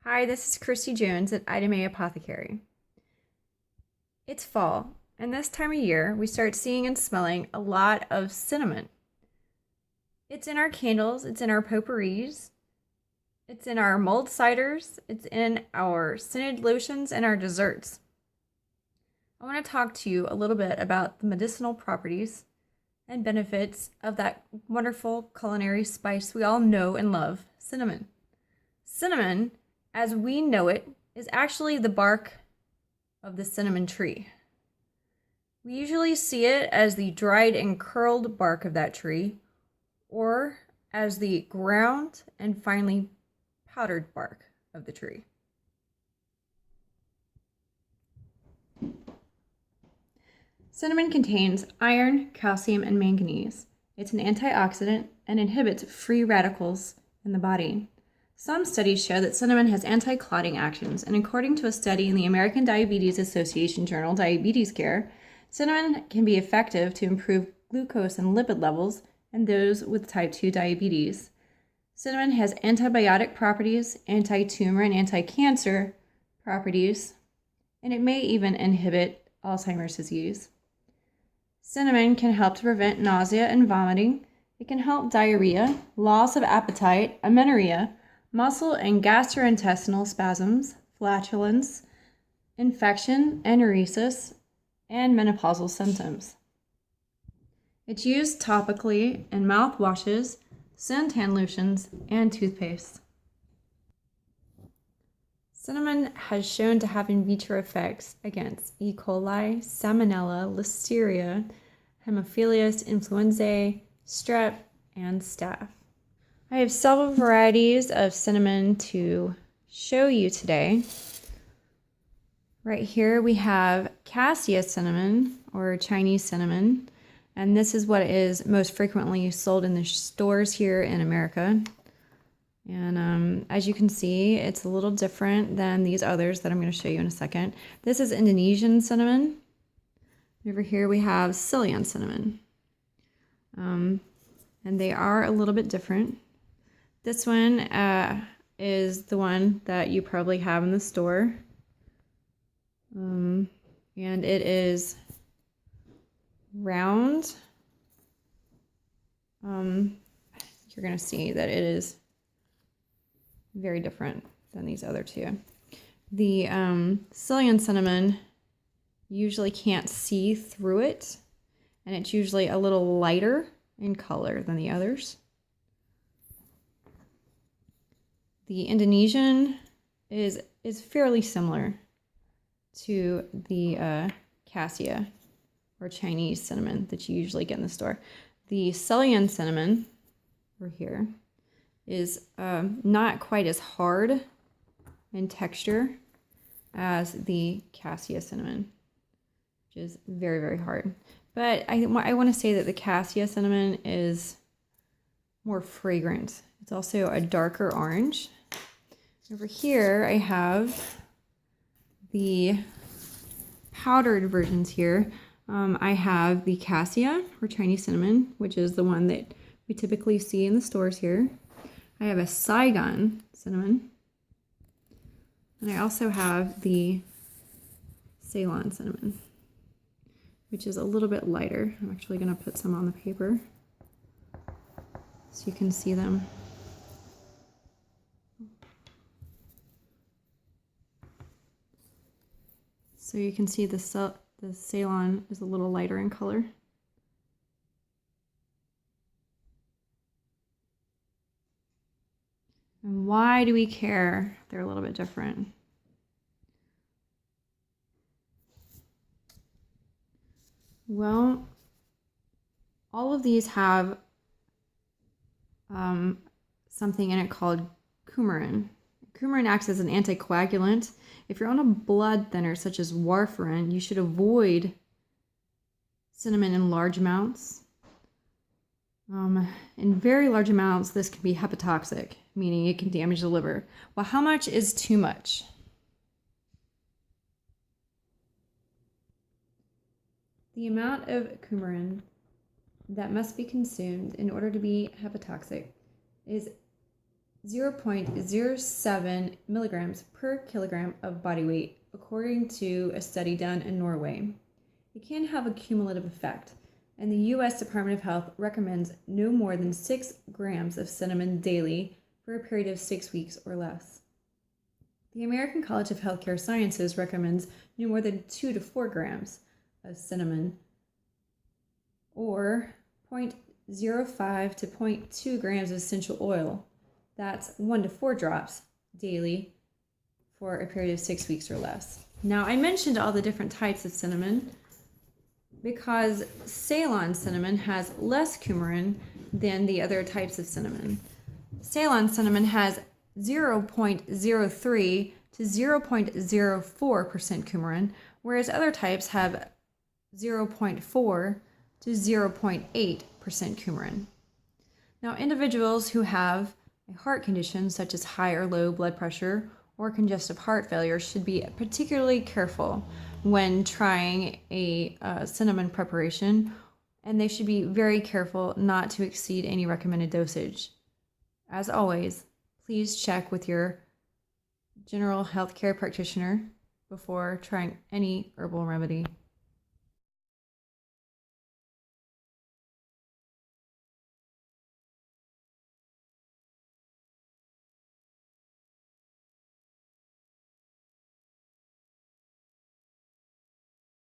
Hi, this is Christy Jones at Mae Apothecary. It's fall, and this time of year we start seeing and smelling a lot of cinnamon. It's in our candles, it's in our potpourris, it's in our mulled ciders, it's in our scented lotions and our desserts. I want to talk to you a little bit about the medicinal properties and benefits of that wonderful culinary spice we all know and love, cinnamon. Cinnamon, as we know it, is actually the bark of the cinnamon tree. We usually see it as the dried and curled bark of that tree, or as the ground and finely powdered bark of the tree. Cinnamon contains iron, calcium, and manganese. It's an antioxidant and inhibits free radicals in the body. Some studies show that cinnamon has anti-clotting actions, and according to a study in the American Diabetes Association journal, Diabetes Care, cinnamon can be effective to improve glucose and lipid levels in those with type 2 diabetes. Cinnamon has antibiotic properties, anti-tumor, and anti-cancer properties, and it may even inhibit Alzheimer's disease. Cinnamon can help to prevent nausea and vomiting. It can help diarrhea, loss of appetite, amenorrhea, muscle and gastrointestinal spasms, flatulence, infection, enuresis, and menopausal symptoms. It's used topically in mouthwashes, suntan lotions, and toothpaste. Cinnamon has shown to have in vitro effects against E. coli, Salmonella, Listeria, Haemophilus influenzae, strep, and staph. I have several varieties of cinnamon to show you today. Right here we have cassia cinnamon, or Chinese cinnamon, and this is what is most frequently sold in the stores here in America. And as you can see, it's a little different than these others that I'm going to show you in a second. This is Indonesian cinnamon. Over here we have Ceylon cinnamon. And they are a little bit different. This one is the one that you probably have in the store. And it is round. You're going to see that it is very different than these other two. The Ceylon cinnamon usually can't see through it, and it's usually a little lighter in color than the others. The Indonesian is fairly similar to the cassia or Chinese cinnamon that you usually get in the store. The Ceylon cinnamon over here is not quite as hard in texture as the cassia cinnamon, which is very, very hard. But I want to say that the cassia cinnamon is more fragrant. It's also a darker orange. Over here I have the powdered versions here. I have the cassia or Chinese cinnamon, which is the one that we typically see in the stores here. I have a Saigon cinnamon. And I also have the Ceylon cinnamon, which is a little bit lighter. I'm actually going to put some on the paper so you can see them. So you can see the Ceylon is a little lighter in color. And why do we care? They're a little bit different. Well, all of these have something in it called coumarin. Coumarin acts as an anticoagulant. If you're on a blood thinner such as warfarin, you should avoid cinnamon in large amounts. In very large amounts, this can be hepatotoxic, meaning it can damage the liver. Well, how much is too much? The amount of coumarin that must be consumed in order to be hepatotoxic is 0.07 milligrams per kilogram of body weight, according to a study done in Norway. It can have a cumulative effect, and the U.S. Department of Health recommends no more than 6 grams of cinnamon daily for a period of 6 weeks or less. The American College of Healthcare Sciences recommends no more than 2 to 4 grams of cinnamon, or 0.05 to 0.2 grams of essential oil. That's 1 to 4 drops daily for a period of 6 weeks or less. Now, I mentioned all the different types of cinnamon because Ceylon cinnamon has less coumarin than the other types of cinnamon. Ceylon cinnamon has 0.03 to 0.04% coumarin, whereas other types have 0.4 to 0.8% coumarin. Now, individuals who have a heart condition such as high or low blood pressure or congestive heart failure should be particularly careful when trying a cinnamon preparation, and they should be very careful not to exceed any recommended dosage. As always, please check with your general healthcare practitioner before trying any herbal remedy.